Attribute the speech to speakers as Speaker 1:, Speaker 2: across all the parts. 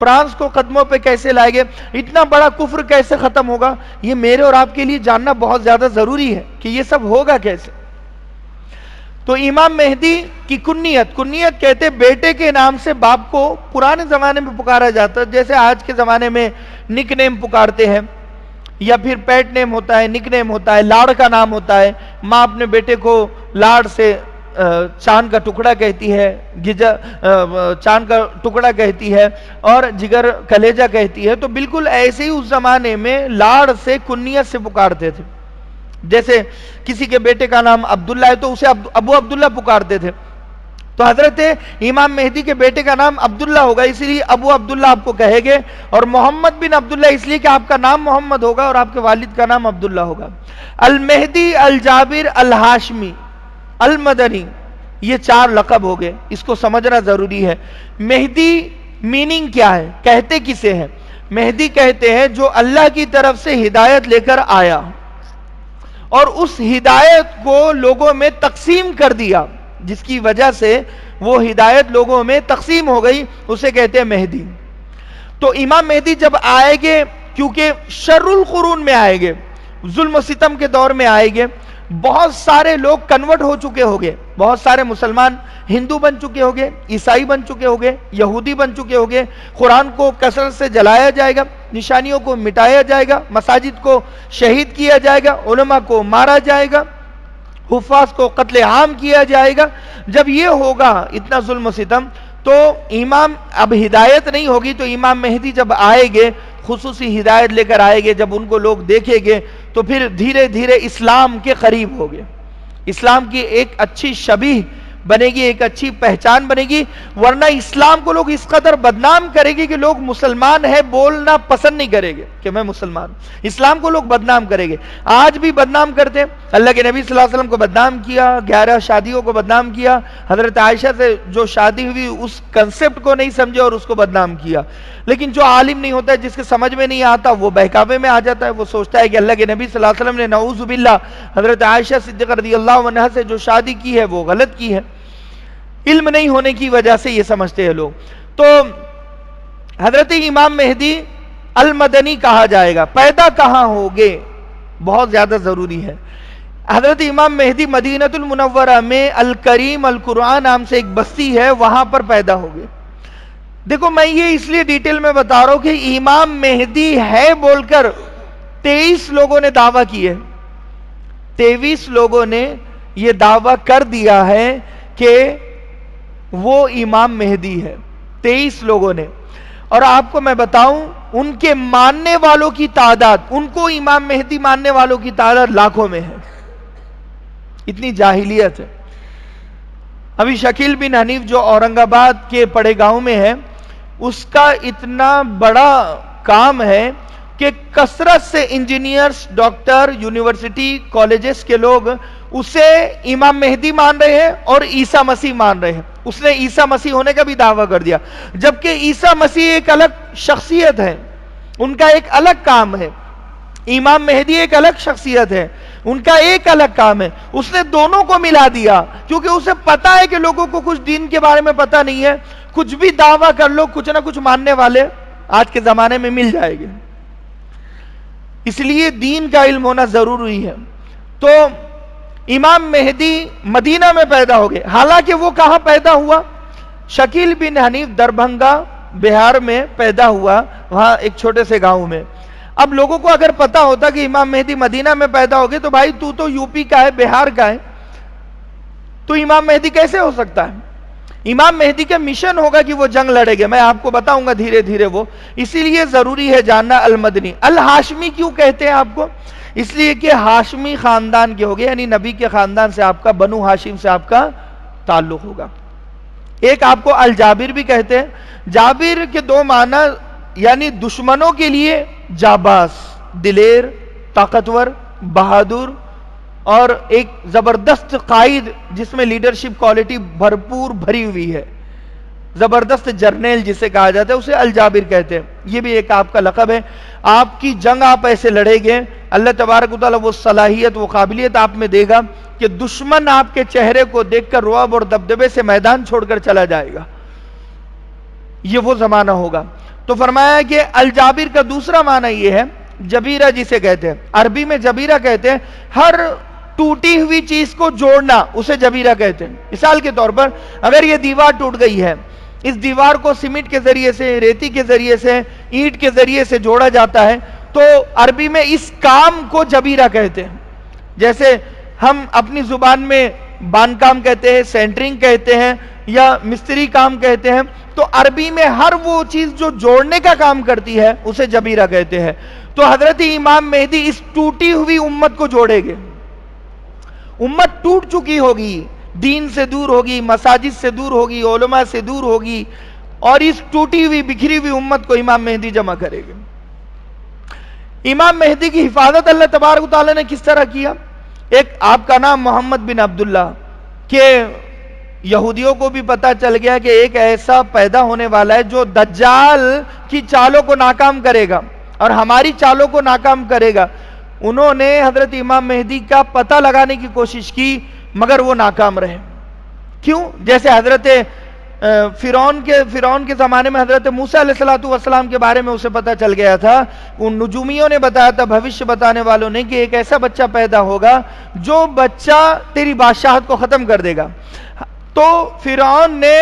Speaker 1: France کو قدموں پہ کیسے لائے گے، اتنا بڑا کفر کیسے ختم ہوگا، یہ میرے اور آپ کے لیے جاننا بہت زیادہ ضروری ہے کہ یہ سب ہوگا کیسے۔ تو امام مہدی کی کنیت کہتے ہیں بیٹے کے نام سے باپ کو پرانے زمانے میں پکارا جاتا ہے، جیسے آج کے زمانے میں نک نیم پکارتے ہیں، یا پھر پیٹ نیم ہوتا ہے، نک نیم ہوتا ہے، لاڑ کا نام ہوتا ہے۔ ماں اپنے بیٹے کو لاڑ سے چاند کا ٹکڑا کہتی ہے، چاند کا ٹکڑا کہتی ہے، اور جگر کلیجہ کہتی ہے۔ تو بالکل ایسے ہی اس زمانے میں لاڑ سے کنیت سے پکارتے تھے، جیسے کسی کے بیٹے کا نام عبداللہ ہے تو اسے ابو عبداللہ پکارتے تھے۔ تو حضرت امام مہدی کے بیٹے کا نام عبداللہ ہوگا، اسی لیے ابو عبداللہ آپ کو کہے گے، اور محمد بن عبداللہ اس لیے کہ آپ کا نام محمد ہوگا اور آپ کے والد کا نام عبداللہ ہوگا۔ المہدی، الجابر، الہاشمی، المدنی، یہ 4 لقب ہو گئے، اس کو سمجھنا ضروری ہے۔ مہدی میننگ کیا ہے، کہتے کسے ہیں؟ مہدی کہتے ہیں جو اللہ کی طرف سے ہدایت لے کر آیا اور اس ہدایت کو لوگوں میں تقسیم کر دیا، جس کی وجہ سے وہ ہدایت لوگوں میں تقسیم ہو گئی، اسے کہتے ہیں مہدی۔ تو امام مہدی جب آئے گے، کیونکہ شر القرون میں آئے گے، ظلم و ستم کے دور میں آئے گے، بہت سارے لوگ کنورٹ ہو چکے ہوگے، بہت سارے مسلمان ہندو بن چکے ہوگے، عیسائی بن چکے ہوگے، یہودی بن چکے ہوگے، قرآن کو کثرت سے جلایا جائے گا، نشانیوں کو مٹایا جائے گا، مساجد کو شہید کیا جائے گا، علماء کو مارا جائے گا، حفاظ کو قتل عام کیا جائے گا۔ جب یہ ہوگا اتنا ظلم و ستم، تو امام اب ہدایت نہیں ہوگی، تو امام مہدی جب آئے گے خصوصی ہدایت لے کر آئے گے، جب ان کو لوگ دیکھیں گے تو پھر دھیرے دھیرے اسلام کے قریب ہوگے، اسلام کی ایک اچھی شبیہ بنے گی، ایک اچھی پہچان بنے گی۔ ورنہ اسلام کو لوگ اس قدر بدنام کرے گے کہ لوگ مسلمان ہے بولنا پسند نہیں کریں گے کہ میں مسلمان۔ اسلام کو لوگ بدنام کریں گے، آج بھی بدنام کرتے ہیں۔ اللہ کے نبی صلی اللہ علیہ وسلم کو بدنام کیا، 11 شادیوں کو بدنام کیا، حضرت عائشہ سے جو شادی ہوئی اس کنسپٹ کو نہیں سمجھے اور اس کو بدنام کیا۔ لیکن جو عالم نہیں ہوتا ہے، جس کے سمجھ میں نہیں آتا، وہ بہکاوے میں آ جاتا ہے، وہ سوچتا ہے کہ اللہ کے نبی صلی اللہ علیہ وسلم نے نعوذ باللہ حضرت عائشہ صدیقہ رضی اللہ عنہا سے جو شادی کی ہے وہ غلط کی ہے۔ علم نہیں ہونے کی وجہ سے یہ سمجھتے ہیں لوگ۔ تو حضرت امام مہدی المدنی کہا جائے گا۔ پیدا کہاں ہوگے بہت زیادہ ضروری ہے۔ حضرت امام مہدی مدینہ المنورہ میں الکریم القرآن نام سے ایک بستی ہے، وہاں پر پیدا ہوگے۔ دیکھو میں یہ اس لیے ڈیٹیل میں بتا رہا ہوں کہ امام مہدی ہے بول کر 23 لوگوں نے دعویٰ کی ہے، 23 لوگوں نے یہ دعویٰ کر دیا ہے کہ وہ امام مہدی ہے، 23 لوگوں نے۔ اور آپ کو میں بتاؤں ان کے ماننے والوں کی تعداد، ان کو امام مہدی ماننے والوں کی تعداد لاکھوں میں ہے، اتنی جاہلیت ہے۔ ابھی شکیل بن حنیف جو اورنگ آباد کے پڑے گاؤں میں ہے، اس کا اتنا بڑا کام ہے کہ کثرت سے انجینئرز، ڈاکٹر، یونیورسٹی، کالجز کے لوگ اسے امام مہدی مان رہے ہیں اور عیسیٰ مسیح مان رہے ہیں۔ اس نے عیسیٰ مسیح ہونے کا بھی دعویٰ کر دیا، جبکہ عیسیٰ مسیح ایک الگ شخصیت ہے، ان کا ایک الگ کام ہے۔ امام مہدی ایک الگ شخصیت ہے، ان کا ایک الگ کام ہے۔ اس نے دونوں کو ملا دیا، کیونکہ اسے پتا ہے کہ لوگوں کو کچھ دین کے بارے میں پتا نہیں ہے، کچھ بھی دعویٰ کر لو، کچھ نہ کچھ ماننے والے آج کے زمانے میں مل جائے گے۔ اس لیے دین کا علم ہونا ضروری ہے۔ تو امام مہدی مدینہ میں پیدا ہو گئے، حالانکہ وہ کہاں پیدا ہوا؟ شکیل بن حنیف دربھنگا بہار میں پیدا ہوا، وہاں ایک چھوٹے سے گاؤں میں۔ اب لوگوں کو اگر پتا ہوتا کہ امام مہدی مدینہ میں پیدا ہو گئے تو بھائی تو یو پی کا ہے، بہار کا ہے، تو امام مہدی کیسے ہو سکتا ہے؟ امام مہدی کا مشن ہوگا کہ وہ جنگ لڑے گے، میں آپ کو بتاؤں گا دھیرے دھیرے وہ، اسی لیے ضروری ہے جاننا المدنی۔ الہاشمی کیوں کہتے ہیں آپ کو؟ اس لیے کہ ہاشمی خاندان کے ہوگے، یعنی نبی کے خاندان سے آپ کا، بنو ہاشم سے آپ کا تعلق ہوگا۔ ایک آپ کو الجابر بھی کہتے ہیں، جابر کے 2 معنی، یعنی دشمنوں کے لیے جاباز، دلیر، طاقتور، بہادر، اور ایک زبردست قائد جس میں لیڈرشپ کوالٹی بھرپور بھری ہوئی ہے، زبردست جرنیل جسے کہا جاتا ہے، اسے الجابر کہتے ہیں۔ یہ بھی ایک آپ کا لقب ہے۔ آپ کی جنگ آپ ایسے لڑیں گے، اللہ تبارک و تعالیٰ وہ صلاحیت، وہ قابلیت آپ میں دے گا کہ دشمن آپ کے چہرے کو دیکھ کر رعب اور دبدبے سے میدان چھوڑ کر چلا جائے گا۔ یہ وہ زمانہ ہوگا۔ تو فرمایا کہ الجابر کا دوسرا معنی یہ ہے، جبیرہ جسے کہتے ہیں، عربی میں جبیرہ کہتے ہیں ہر ٹوٹی ہوئی چیز کو جوڑنا، اسے جبیرہ کہتے ہیں۔ مثال کے طور پر اگر یہ دیوار ٹوٹ گئی ہے، اس دیوار کو سیمنٹ کے ذریعے سے، ریتی کے ذریعے سے، اینٹ کے ذریعے سے جوڑا جاتا ہے، تو عربی میں اس کام کو جبیرہ کہتے ہیں۔ جیسے ہم اپنی زبان میں باندھ کام کہتے ہیں، سینٹرنگ کہتے ہیں، یا مستری کام کہتے ہیں، تو عربی میں ہر وہ چیز جو جوڑنے کا کام کرتی ہے اسے جبیرہ کہتے ہیں۔ تو حضرت امام مہدی اس ٹوٹی ہوئی امت کو جوڑیں گے۔ امت ٹوٹ چکی ہوگی، دین سے دور ہوگی، مساجد سے دور ہوگی، علماء سے دور ہوگی، اور اس ٹوٹی ہوئی بکھری ہوئی امت کو امام مہدی جمع کرے گے۔ امام مہدی کی حفاظت اللہ تبارک و تعالیٰ نے کس طرح کیا؟ ایک آپ کا نام محمد بن عبداللہ، کہ یہودیوں کو بھی پتا چل گیا کہ ایک ایسا پیدا ہونے والا ہے جو دجال کی چالوں کو ناکام کرے گا اور ہماری چالوں کو ناکام کرے گا۔ انہوں نے حضرت امام مہدی کا پتہ لگانے کی کوشش کی، مگر وہ ناکام رہے۔ کیوں؟ جیسے حضرت فرعون کے زمانے میں حضرت موسیٰ علیہ السلام کے بارے میں اسے پتہ چل گیا تھا، ان نجومیوں نے بتایا تھا، بھوشیہ بتانے والوں نے، کہ ایک ایسا بچہ پیدا ہوگا جو بچہ تیری بادشاہت کو ختم کر دے گا۔ تو فرعون نے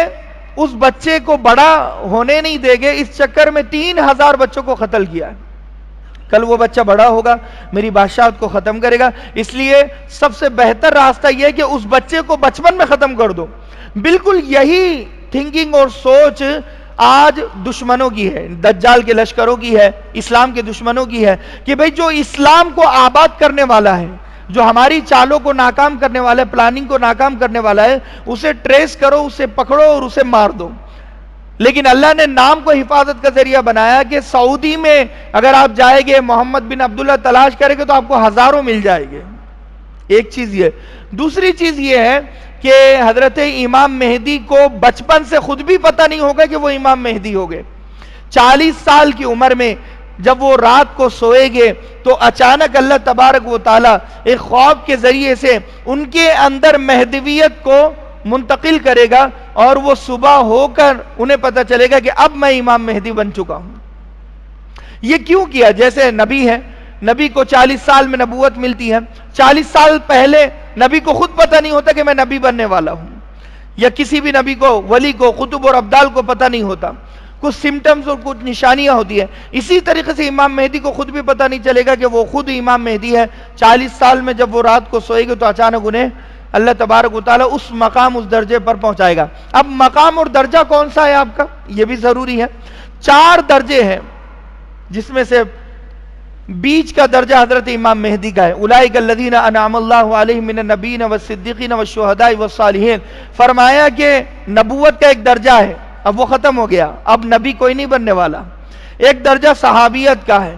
Speaker 1: اس بچے کو بڑا ہونے نہیں دے گے، اس چکر میں 3000 بچوں کو قتل کیا ہے۔ کل وہ بچہ بڑا ہوگا، میری بادشاہت کو ختم کرے گا، اس لیے سب سے بہتر راستہ یہ ہے کہ اس بچے کو بچپن میں ختم کر دو۔ بالکل یہی تھنکنگ اور سوچ آج دشمنوں کی ہے، دجال کے لشکروں کی ہے، اسلام کے دشمنوں کی ہے، کہ بھئی جو اسلام کو آباد کرنے والا ہے، جو ہماری چالوں کو ناکام کرنے والا ہے، پلاننگ کو ناکام کرنے والا ہے، اسے ٹریس کرو، اسے پکڑو اور اسے مار دو۔ لیکن اللہ نے نام کو حفاظت کا ذریعہ بنایا کہ سعودی میں اگر آپ جائیں گے، محمد بن عبداللہ تلاش کریں گے تو آپ کو ہزاروں مل جائے گے۔ ایک چیز یہ۔ دوسری چیز یہ ہے کہ حضرت امام مہدی کو بچپن سے خود بھی پتہ نہیں ہوگا کہ وہ امام مہدی ہوگے۔ 40 سال کی عمر میں جب وہ رات کو سوئے گے تو اچانک اللہ تبارک و تعالیٰ ایک خواب کے ذریعے سے ان کے اندر مہدویت کو منتقل کرے گا، اور وہ صبح ہو کر انہیں پتہ چلے گا کہ اب میں امام مہدی بن چکا ہوں۔ یہ کیوں کیا؟ جیسے نبی ہے، نبی کو 40 سال میں نبوت ملتی ہے، 40 سال پہلے نبی کو خود پتہ نہیں ہوتا کہ میں نبی بننے والا ہوں، یا کسی بھی نبی کو، ولی کو، قطب اور ابدال کو پتہ نہیں ہوتا، کچھ سمٹمز اور کچھ نشانیاں ہوتی ہیں۔ اسی طریقے سے امام مہدی کو خود بھی پتہ نہیں چلے گا کہ وہ خود امام مہدی ہے۔ 40 سال میں جب وہ رات کو سوئے گے تو اچانک انہیں اللہ تبارک و تعالیٰ اس مقام، اس درجے پر پہنچائے گا۔ اب مقام اور درجہ کون سا ہے آپ کا، یہ بھی ضروری ہے۔ 4 درجے ہیں، جس میں سے بیچ کا درجہ حضرت امام مہدی کا ہے۔ اولئک الذین انعم اللہ علیہم من النبیین والصدیقین والشہداء والصالحین۔ فرمایا کہ نبوت کا ایک درجہ ہے، اب وہ ختم ہو گیا، اب نبی کوئی نہیں بننے والا۔ ایک درجہ صحابیت کا ہے،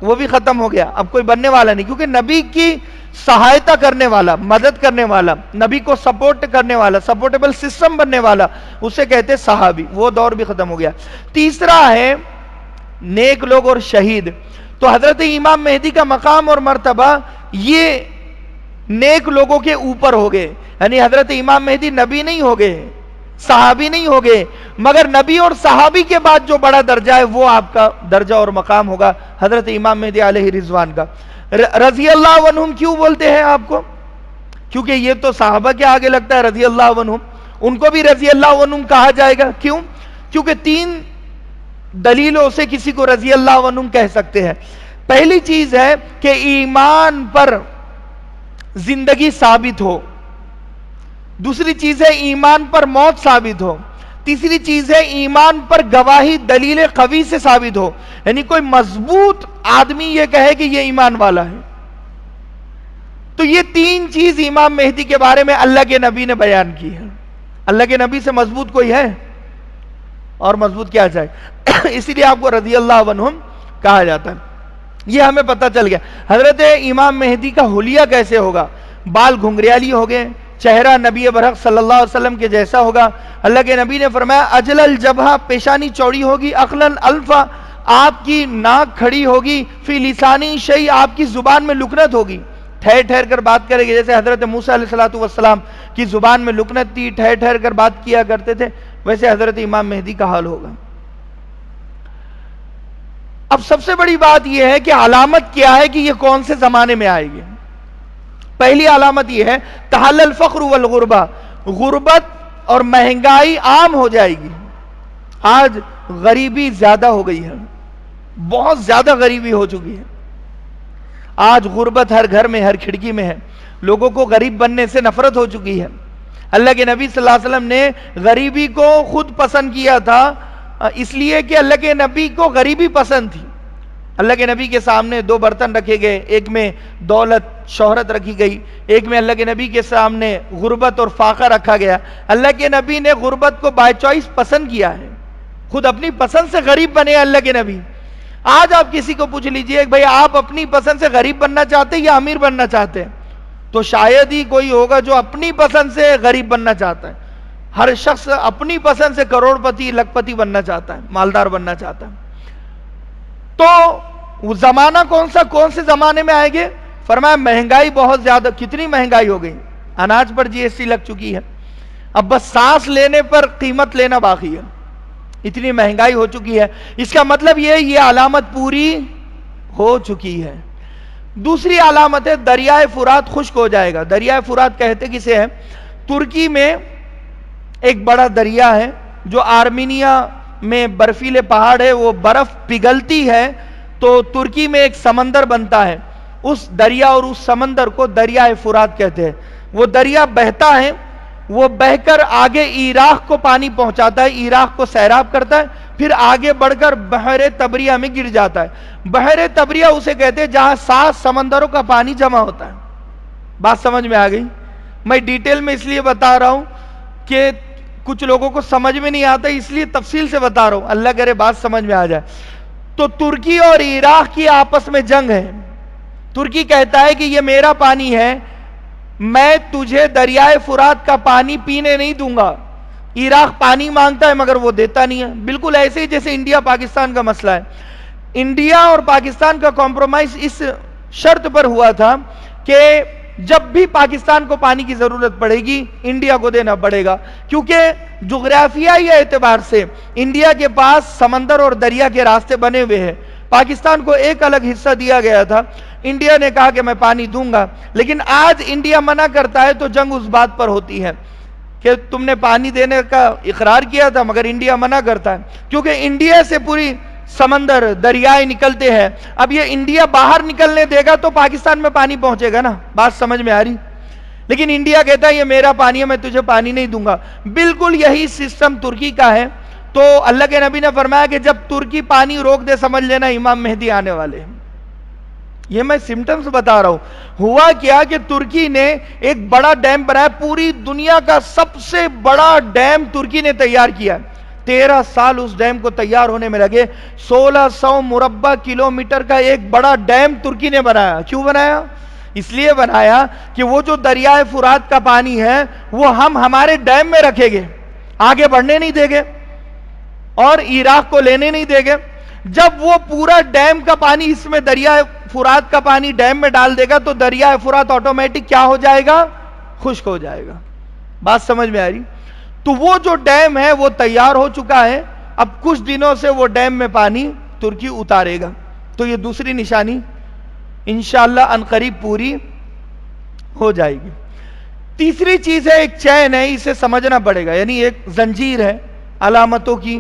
Speaker 1: وہ بھی ختم ہو گیا، اب کوئی بننے والا نہیں، کیونکہ نبی کی سہایتا کرنے والا، مدد کرنے والا، نبی کو سپورٹ کرنے والا، سپورٹیبل سسٹم بننے والا، اسے کہتے صحابی، وہ دور بھی ختم ہو گیا۔ تیسرا ہے نیک لوگ اور شہید۔ تو حضرت امام مہدی کا مقام اور مرتبہ یہ نیک لوگوں کے اوپر ہو گئے، یعنی حضرت امام مہدی نبی نہیں ہو گئے، صحابی نہیں ہو گئے، مگر نبی اور صحابی کے بعد جو بڑا درجہ ہے وہ آپ کا درجہ اور مقام ہوگا حضرت امام مہدی علیہ رضوان کا۔ رضی اللہ عنہم کیوں بولتے ہیں آپ کو؟ کیونکہ یہ تو صحابہ کے آگے لگتا ہے رضی اللہ عنہم، ان کو بھی رضی اللہ عنہم کہا جائے گا۔ کیوں؟ کیونکہ 3 دلیلوں سے کسی کو رضی اللہ عنہم کہہ سکتے ہیں۔ پہلی چیز ہے کہ ایمان پر زندگی ثابت ہو، دوسری چیز ہے ایمان پر موت ثابت ہو، تیسری چیز ہے ایمان پر گواہی دلیل قوی سے ثابت ہو، یعنی کوئی مضبوط آدمی یہ کہے کہ یہ ایمان والا ہے۔ تو یہ 3 چیز امام مہدی کے بارے میں اللہ کے نبی نے بیان کی ہے۔ اللہ کے نبی سے مضبوط کوئی ہے؟ اور مضبوط کیا جائے؟ اسی لیے آپ کو رضی اللہ عنہم کہا جاتا ہے۔ یہ ہمیں پتہ چل گیا۔ حضرت امام مہدی کا حلیہ کیسے ہوگا؟ بال گھنگریالی ہوگے، چہرہ نبی برحق صلی اللہ علیہ وسلم کے جیسا ہوگا۔ اللہ کے نبی نے فرمایا اجل الجبہہ، پیشانی چوڑی ہوگی، اقلن الفا، آپ کی ناک کھڑی ہوگی، فی لسانی شیء، آپ کی زبان میں لکنت ہوگی، ٹھہر ٹھہر کر بات کرے گی، جیسے حضرت موسیٰ علیہ السلام کی زبان میں لکنت تھی، ٹھہر ٹھہر کر بات کیا کرتے تھے، ویسے حضرت امام مہدی کا حال ہوگا۔ اب سب سے بڑی بات یہ ہے کہ علامت کیا ہے کہ یہ کون سے زمانے میں آئے گی. پہلی علامت یہ ہے تحل الفقر والغربہ، غربت اور مہنگائی عام ہو جائے گی. آج غریبی زیادہ ہو گئی ہے، بہت زیادہ غریبی ہو چکی ہے. آج غربت ہر گھر میں، ہر کھڑکی میں ہے. لوگوں کو غریب بننے سے نفرت ہو چکی ہے. اللہ کے نبی صلی اللہ علیہ وسلم نے غریبی کو خود پسند کیا تھا، اس لیے کہ اللہ کے نبی کو غریبی پسند تھی. اللہ کے نبی کے سامنے دو برتن رکھے گئے، ایک میں دولت شہرت رکھی گئی، ایک میں اللہ کے نبی کے سامنے غربت اور فاقہ رکھا گیا. اللہ کے نبی نے غربت کو بائی چوائس پسند کیا ہے، خود اپنی پسند سے غریب بنے اللہ کے نبی. آج آپ کسی کو پوچھ لیجئے کہ بھئی آپ اپنی پسند سے غریب بننا چاہتے ہیں یا امیر بننا چاہتے ہیں، تو شاید ہی کوئی ہوگا جو اپنی پسند سے غریب بننا چاہتا ہے. ہر شخص اپنی پسند سے کروڑ پتی لکھ پتی بننا چاہتا ہے، مالدار بننا چاہتا ہے. تو وہ زمانہ کون سے زمانے میں آئے گے؟ فرمایا مہنگائی بہت زیادہ. کتنی مہنگائی ہو گئی؟ اناج پر جی ایس ٹی لگ چکی ہے، اب بس سانس لینے پر قیمت لینا باقی ہے. اتنی مہنگائی ہو چکی ہے. اس کا مطلب یہ علامت پوری ہو چکی ہے. دوسری علامت ہے دریائے فرات خشک ہو جائے گا. دریائے فرات کہتے کسے ہیں؟ ترکی میں ایک بڑا دریا ہے جو آرمینیا میں برفیلے پہاڑ ہے، وہ برف پگھلتی ہے تو ترکی میں ایک سمندر بنتا ہے. اس دریا اور اس سمندر کو دریائے فرات کہتے ہیں. وہ دریا بہتا ہے، وہ بہ کر آگے عراق کو پانی پہنچاتا ہے، عراق کو سیراب کرتا ہے، پھر آگے بڑھ کر بحر تبریہ میں گر جاتا ہے. بحر تبریہ اسے کہتے ہیں جہاں 7 سمندروں کا پانی جمع ہوتا ہے. بات سمجھ میں آ گئی؟ میں ڈیٹیل میں اس لیے بتا رہا ہوں کہ کچھ لوگوں کو سمجھ میں نہیں آتا، اس لیے تفصیل سے بتا رہا ہوں، اللہ کرے بات سمجھ میں آ جائے. تو ترکی اور عراق کی آپس میں جنگ ہے. ترکی کہتا ہے کہ یہ میرا پانی ہے، میں تجھے دریائے فرات کا پانی پینے نہیں دوں گا. عراق پانی مانگتا ہے مگر وہ دیتا نہیں ہے. بالکل ایسے ہی جیسے انڈیا پاکستان کا مسئلہ ہے. انڈیا اور پاکستان کا کمپرومائز اس شرط پر ہوا تھا کہ جب بھی پاکستان کو پانی کی ضرورت پڑے گی انڈیا کو دینا پڑے گا، کیونکہ جغرافیائی اعتبار سے انڈیا کے پاس سمندر اور دریا کے راستے بنے ہوئے ہیں. پاکستان کو ایک الگ حصہ دیا گیا تھا. انڈیا نے کہا کہ میں پانی دوں گا، لیکن آج انڈیا منع کرتا ہے تو جنگ اس بات پر ہوتی ہے کہ تم نے پانی دینے کا اقرار کیا تھا مگر انڈیا منع کرتا ہے، کیونکہ انڈیا سے پوری سمندر دریائے نکلتے ہیں. اب یہ انڈیا باہر نکلنے دے گا تو پاکستان میں پانی پہنچے گا نا. بات سمجھ میں آ رہی؟ لیکن انڈیا کہتا ہے یہ میرا پانی ہے، میں تجھے پانی نہیں دوں گا. بالکل یہی سسٹم ترکی کا ہے. تو اللہ کے نبی نے فرمایا کہ جب ترکی پانی روک دے سمجھ لینا امام مہدی آنے والے ہیں. یہ میں سمٹمز بتا رہا ہوں. ہوا کیا کہ ترکی نے ایک بڑا ڈیم بنایا، پوری دنیا کا سب سے بڑا ڈیم ترکی نے تیار کیا. 13 سال اس ڈیم کو تیار ہونے میں لگے. 1600 مربع کلومیٹر کا ایک بڑا ڈیم ترکی نے بنایا. کیوں بنایا؟ اس لیے بنایا کہ وہ جو دریائے فرات کا پانی ہے وہ ہم ہمارے ڈیم میں رکھیں گے، آگے بڑھنے نہیں دیں گے اور عراق کو لینے نہیں دیں گے. جب وہ پورا ڈیم کا پانی اس میں دریائے فرات کا پانی ڈیم میں ڈال دے گا تو دریائے فرات آٹومیٹک کیا ہو جائے گا؟ خشک ہو جائے گا. بات سمجھ میں آ رہی؟ تو وہ جو ڈیم ہے وہ تیار ہو چکا ہے. اب کچھ دنوں سے وہ ڈیم میں پانی ترکی اتارے گا. تو یہ دوسری نشانی انشاءاللہ عنقریب پوری ہو جائے گی. تیسری چیز ہے ایک چین ہے، اسے سمجھنا پڑے گا، یعنی ایک زنجیر ہے علامتوں کی.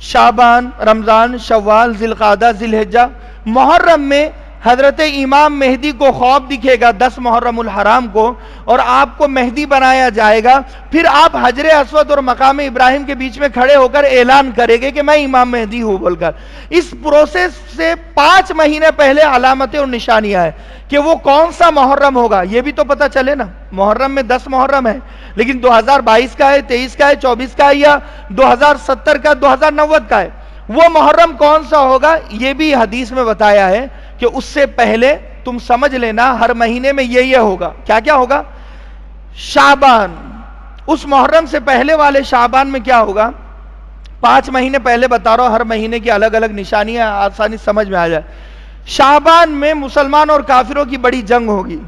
Speaker 1: شعبان، رمضان، شوال، ذی القعدہ، ذی الحجہ. محرم میں حضرت امام مہدی کو خواب دکھے گا 10 محرم الحرام کو، اور آپ کو مہدی بنایا جائے گا. پھر آپ حجر اسود اور مقام ابراہیم کے بیچ میں کھڑے ہو کر اعلان کریں گے کہ میں امام مہدی ہوں بول کر. اس پروسیس سے 5 مہینے پہلے علامتیں اور نشانیاں ہیں کہ وہ کون سا محرم ہوگا. یہ بھی تو پتہ چلے نا. محرم میں 10 محرم ہے، لیکن 2022 کا ہے، 23 کا ہے، 24 کا ہے، یا 2070 کا، 2090 کا ہے. وہ محرم کون سا ہوگا یہ بھی حدیث میں بتایا ہے کہ اس سے پہلے تم سمجھ لینا ہر مہینے میں یہ ہوگا. کیا کیا ہوگا؟ شعبان. اس محرم سے پہلے والے شعبان میں کیا ہوگا؟ 5 مہینے پہلے بتا رہا ہوں، ہر مہینے کی الگ الگ نشانیاں آسانی سمجھ میں آ جائے. شعبان میں مسلمان اور کافروں کی بڑی جنگ ہوگی،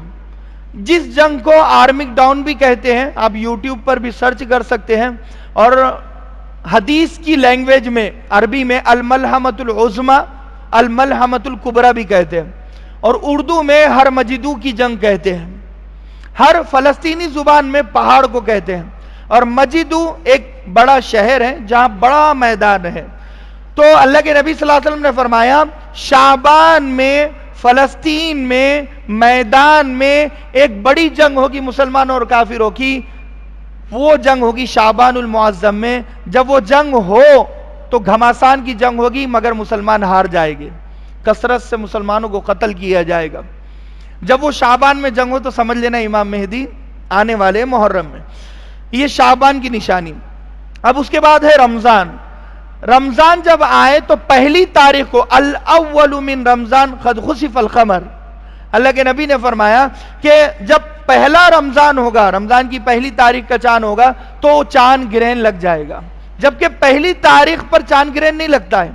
Speaker 1: جس جنگ کو آرمک ڈاؤن بھی کہتے ہیں. آپ یوٹیوب پر بھی سرچ کر سکتے ہیں. اور حدیث کی لینگویج میں عربی میں الملحمۃ العظمی الملحمۃ الکبریٰ بھی کہتے ہیں، اور اردو میں ہر مجدو کی جنگ کہتے ہیں. ہر فلسطینی زبان میں پہاڑ کو کہتے ہیں، اور مجدو ایک بڑا شہر ہے جہاں بڑا میدان ہے. تو اللہ کے نبی صلی اللہ علیہ وسلم نے فرمایا شعبان میں فلسطین میں میدان میں ایک بڑی جنگ ہوگی مسلمانوں اور کافروں کی. وہ جنگ ہوگی شعبان المعظم میں. جب وہ جنگ ہو تو گھماسان کی جنگ ہوگی، مگر مسلمان ہار جائے گے، کثرت سے مسلمانوں کو قتل کیا جائے گا. جب وہ شعبان میں جنگ ہو تو سمجھ لینا امام مہدی آنے والے محرم میں. یہ شعبان کی نشانی. اب اس کے بعد ہے رمضان. رمضان جب آئے تو پہلی تاریخ کو الاول من رمضان قد خسف القمر، اللہ کے نبی نے فرمایا کہ جب پہلا رمضان ہوگا، رمضان کی پہلی تاریخ کا چاند ہوگا تو چاند گرہن لگ جائے گا. جبکہ پہلی تاریخ پر چاند گرہن نہیں لگتا ہے.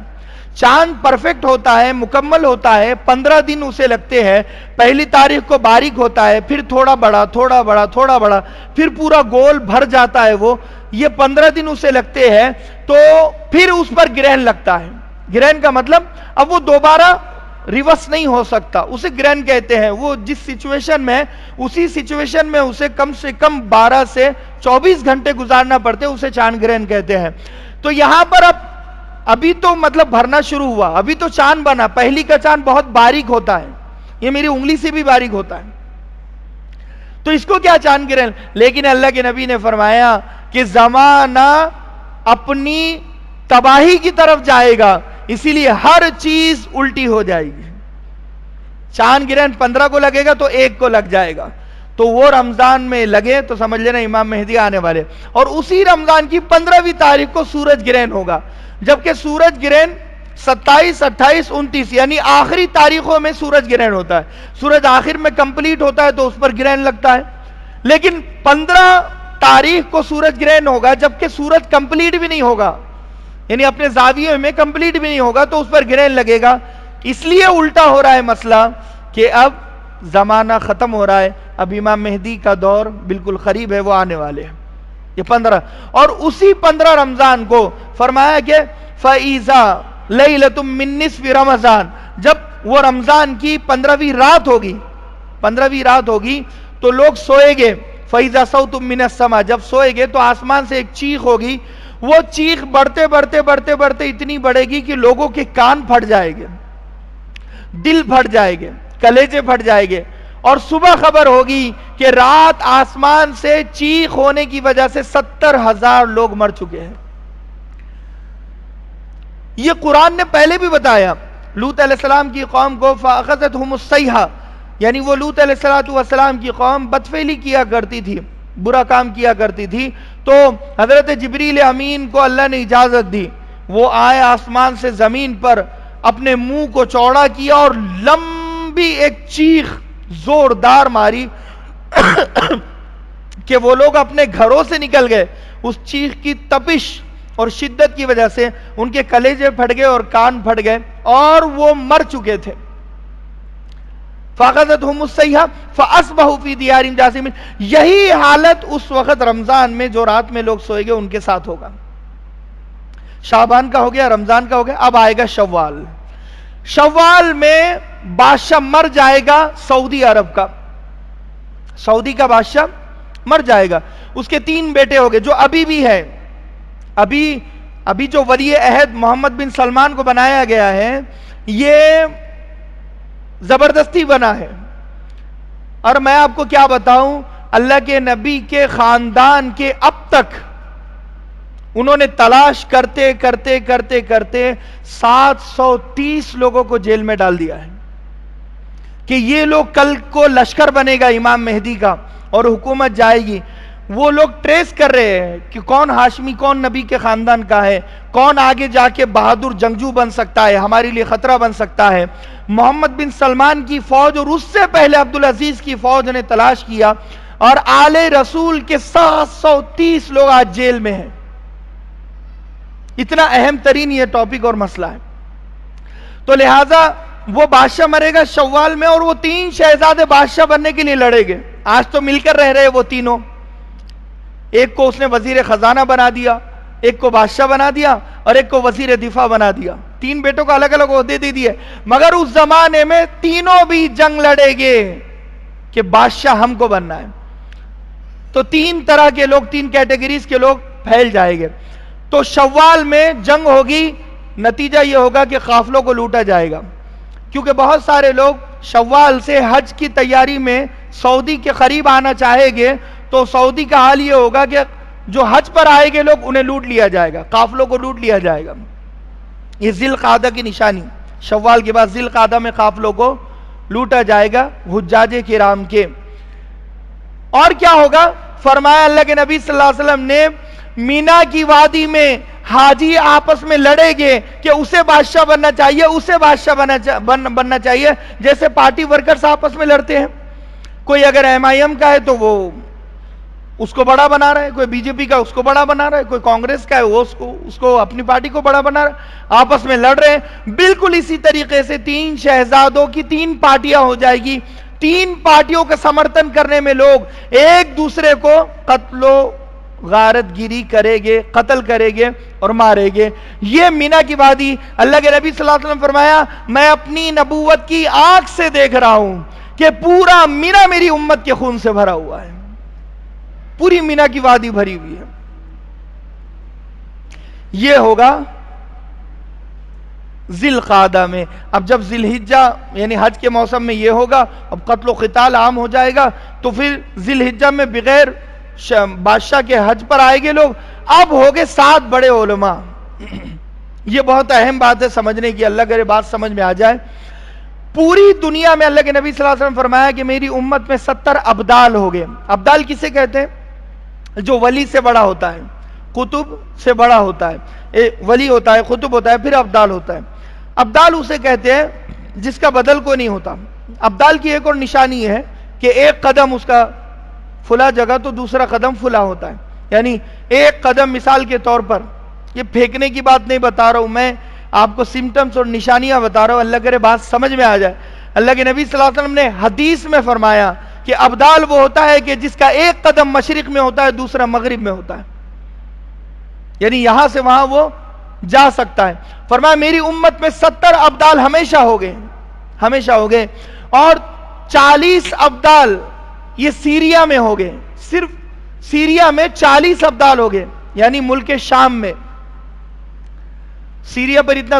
Speaker 1: چاند پرفیکٹ ہوتا ہے، مکمل ہوتا ہے، 15 دن اسے لگتے ہیں. پہلی تاریخ کو باریک ہوتا ہے، پھر تھوڑا بڑا تھوڑا بڑا تھوڑا بڑا، پھر پورا گول بھر جاتا ہے. وہ یہ 15 دن اسے لگتے ہیں، تو پھر اس پر گرہن لگتا ہے. گرہن کا مطلب اب وہ دوبارہ ریورس نہیں ہو سکتا، اسے گرہن کہتے ہیں. وہ جس سچویشن میں اسی سچویشن میں اسے کم سے کم 12 سے 24 گھنٹے گزارنا پڑتے، اسے چاند گرہن کہتے ہیں. تو یہاں پر ابھی تو مطلب بھرنا شروع ہوا، ابھی تو چاند بنا. پہلی کا چاند بہت باریک ہوتا ہے، یہ میری انگلی سے بھی باریک ہوتا ہے، تو اس کو کیا چاند گرہن. لیکن اللہ کے نبی نے فرمایا کہ زمانہ اپنی تباہی کی طرف جائے گا، اسی لیے ہر چیز الٹی ہو جائے گی. چاند گرہن 15 کو لگے گا تو 1 کو لگ جائے گا. تو وہ رمضان میں لگے تو سمجھ لینا امام مہدی آنے والے. اور اسی رمضان کی 15ویں تاریخ کو سورج گرہن ہوگا. جبکہ سورج گرہن 27, 28, 29 یعنی آخری تاریخوں میں سورج گرہن ہوتا ہے. سورج آخر میں کمپلیٹ ہوتا ہے تو اس پر گرہن لگتا ہے. لیکن 15 تاریخ کو سورج گرہن ہوگا جبکہ سورج کمپلیٹ بھی نہیں ہوگا، یعنی اپنے زاویے میں کمپلیٹ بھی نہیں ہوگا، تو اس پر گرہن لگے گا. اس لیے الٹا ہو رہا ہے مسئلہ کہ اب زمانہ ختم ہو رہا ہے، اب امام مہدی کا دور بالکل قریب ہے، وہ آنے والے ہیں. یہ 15 اور اسی 15 رمضان کو فرمایا کہ فَإِذَا لَيْلَةٌ مِّن نِّصْفِ رمضان، جب وہ رمضان کی 15ویں رات ہوگی تو لوگ سوئے گے. فَإِذَا صَوْتٌ مِّنَ السَّمَاء، جب سوئے گے تو آسمان سے ایک چیخ ہوگی. وہ چیخ بڑھتے بڑھتے بڑھتے بڑھتے اتنی بڑھے گی کہ لوگوں کے کان پھٹ جائے گے، دل پھٹ جائے گے، کلیجے پھٹ جائے گے. اور صبح خبر ہوگی کہ رات آسمان سے چیخ ہونے کی وجہ سے 70,000 لوگ مر چکے ہیں. یہ قرآن نے پہلے بھی بتایا. لوط علیہ السلام کی قوم کو فَأَخَذَتْهُمُ الصَّيْحَةُ، یعنی وہ لوط علیہ السلام کی قوم بدفعلی کیا کرتی تھی، برا کام کیا کرتی تھی. تو حضرت جبریل امین کو اللہ نے اجازت دی، وہ آئے آسمان سے زمین پر، اپنے منہ کو چوڑا کیا اور لمبی ایک چیخ زوردار ماری کہ وہ لوگ اپنے گھروں سے نکل گئے. اس چیخ کی تپش اور شدت کی وجہ سے ان کے کلیجے پھٹ گئے اور کان پھٹ گئے اور وہ مر چکے تھے. فَأَخَذَتْهُمُ الصَّيْحَةُ فَأَصْبَحُوا فِي دِيَارِهِمْ جَاثِمِينَ. یہی حالت اس وقت رمضان میں جو رات میں لوگ سوئے گے ان کے ساتھ ہوگا. شعبان کا ہو گیا، رمضان کا ہو گیا. اب آئے گا شوال. شوال میں بادشاہ مر جائے گا سعودی عرب کا، سعودی کا بادشاہ مر جائے گا. اس کے 3 بیٹے ہو گئے جو ابھی بھی ہے. ابھی جو ولی عہد محمد بن سلمان کو بنایا گیا ہے یہ زبردستی بنا ہے. اور میں آپ کو کیا بتاؤں، اللہ کے نبی کے خاندان کے اب تک انہوں نے تلاش کرتے کرتے کرتے کرتے 730 لوگوں کو جیل میں ڈال دیا ہے کہ یہ لوگ کل کو لشکر بنے گا امام مہدی کا اور حکومت جائے گی. وہ لوگ ٹریس کر رہے ہیں کہ کون ہاشمی، کون نبی کے خاندان کا ہے، کون آگے جا کے بہادر جنگجو بن سکتا ہے، ہمارے لیے خطرہ بن سکتا ہے. محمد بن سلمان کی فوج اور اس سے پہلے عبدالعزیز کی فوج نے تلاش کیا اور آل رسول کے 730 لوگ آج جیل میں ہیں. اتنا اہم ترین یہ ٹاپک اور مسئلہ ہے. تو لہٰذا وہ بادشاہ مرے گا شوال میں اور وہ 3 شہزادے بادشاہ بننے کے لیے لڑے گے. آج تو مل کر رہ رہے وہ تینوں. ایک کو اس نے وزیر خزانہ بنا دیا، ایک کو بادشاہ بنا دیا اور ایک کو وزیر دفاع بنا دیا. تین بیٹوں کو الگ الگ عہدے دے دیے، مگر اس زمانے میں تینوں بھی جنگ لڑے گے کہ بادشاہ ہم کو بننا ہے. تو تین طرح کے لوگ، تین کیٹیگریز کے لوگ پھیل جائیں گے. تو شوال میں جنگ ہوگی، نتیجہ یہ ہوگا کہ قافلوں کو لوٹا جائے گا، کیونکہ بہت سارے لوگ شوال سے حج کی تیاری میں سعودی کے قریب آنا چاہیں گے، تو سعودی کا حال یہ ہوگا کہ جو حج پر آئے گے لوگ انہیں لوٹ لیا جائے گا، قافلوں کو لوٹ لیا جائے گا. یہ ذی القعدہ کی نشانی، شوال کے بعد ذی القعدہ میں قافلوں کو لوٹا جائے گا حجاج کرام کے. اور کیا ہوگا؟ فرمایا اللہ کے نبی صلی اللہ علیہ وسلم نے، مینا کی وادی میں حاجی آپس میں لڑے گے کہ اسے بادشاہ بننا چاہیے، اسے بادشاہ بننا چاہیے، جیسے پارٹی ورکرز آپس میں لڑتے ہیں. کوئی اگر ایم آئی ایم کا ہے تو وہ اس کو بڑا بنا رہا ہے، کوئی بی جے پی کا اس کو بڑا بنا رہا ہے، کوئی کانگریس کا ہے وہ اس کو اپنی پارٹی کو بڑا بنا رہا ہے، آپس میں لڑ رہے ہیں. بالکل اسی طریقے سے تین شہزادوں کی تین پارٹیاں ہو جائے گی، تین پارٹیوں کا سمرتھن کرنے میں لوگ ایک دوسرے کو قتل و غارت گیری کرے گے، قتل کرے گے اور مارے گے. یہ مینا کی وادی، اللہ کے نبی صلی اللہ علیہ وسلم فرمایا، میں اپنی نبوت کی آنکھ سے دیکھ رہا ہوں کہ پورا مینا میری امت کے خون سے بھرا ہوا ہے، پوری مینا کی وادی بھری ہوئی ہے. یہ ہوگا ذی القعدہ میں. اب جب ذی الحجہ یعنی حج کے موسم میں یہ ہوگا، اب قتل و قتال عام ہو جائے گا، تو پھر ذی الحجہ میں بغیر بادشاہ کے حج پر آئے گے لوگ. اب ہوگے 7 بڑے علماء. یہ بہت اہم بات ہے سمجھنے کی، اللہ کرے بات سمجھ میں آ جائے. پوری دنیا میں اللہ کے نبی صلی اللہ علیہ وسلم فرمایا کہ میری امت میں 70 ابدال ہو گئے. ابدال کسے کہتے ہیں؟ جو ولی سے بڑا ہوتا ہے، قطب سے بڑا ہوتا ہے. ولی ہوتا ہے، قطب ہوتا ہے، پھر ابدال ہوتا ہے. ابدال اسے کہتے ہیں جس کا بدل کوئی نہیں ہوتا. ابدال کی ایک اور نشانی ہے کہ ایک قدم اس کا فلا جگہ تو دوسرا قدم فلا ہوتا ہے. یعنی ایک قدم، مثال کے طور پر، یہ پھینکنے کی بات نہیں بتا رہا ہوں میں، آپ کو سمٹمز اور نشانیاں بتا رہا ہوں، اللہ کرے بات سمجھ میں آ جائے. اللہ کے نبی صلی اللہ علیہ وسلم نے حدیث میں فرمایا کہ ابدال وہ ہوتا ہے کہ جس کا ایک قدم مشرق میں ہوتا ہے، دوسرا مغرب میں ہوتا ہے، یعنی یہاں سے وہاں وہ جا سکتا ہے. فرمایا میری امت میں 70 ابدال ہمیشہ ہو گئے، اور 40 ابدال یہ سیریا میں ہو گئے. صرف سیریا میں 40 ابدال ہو گئے، یعنی ملک شام میں. سیریا پر اتنا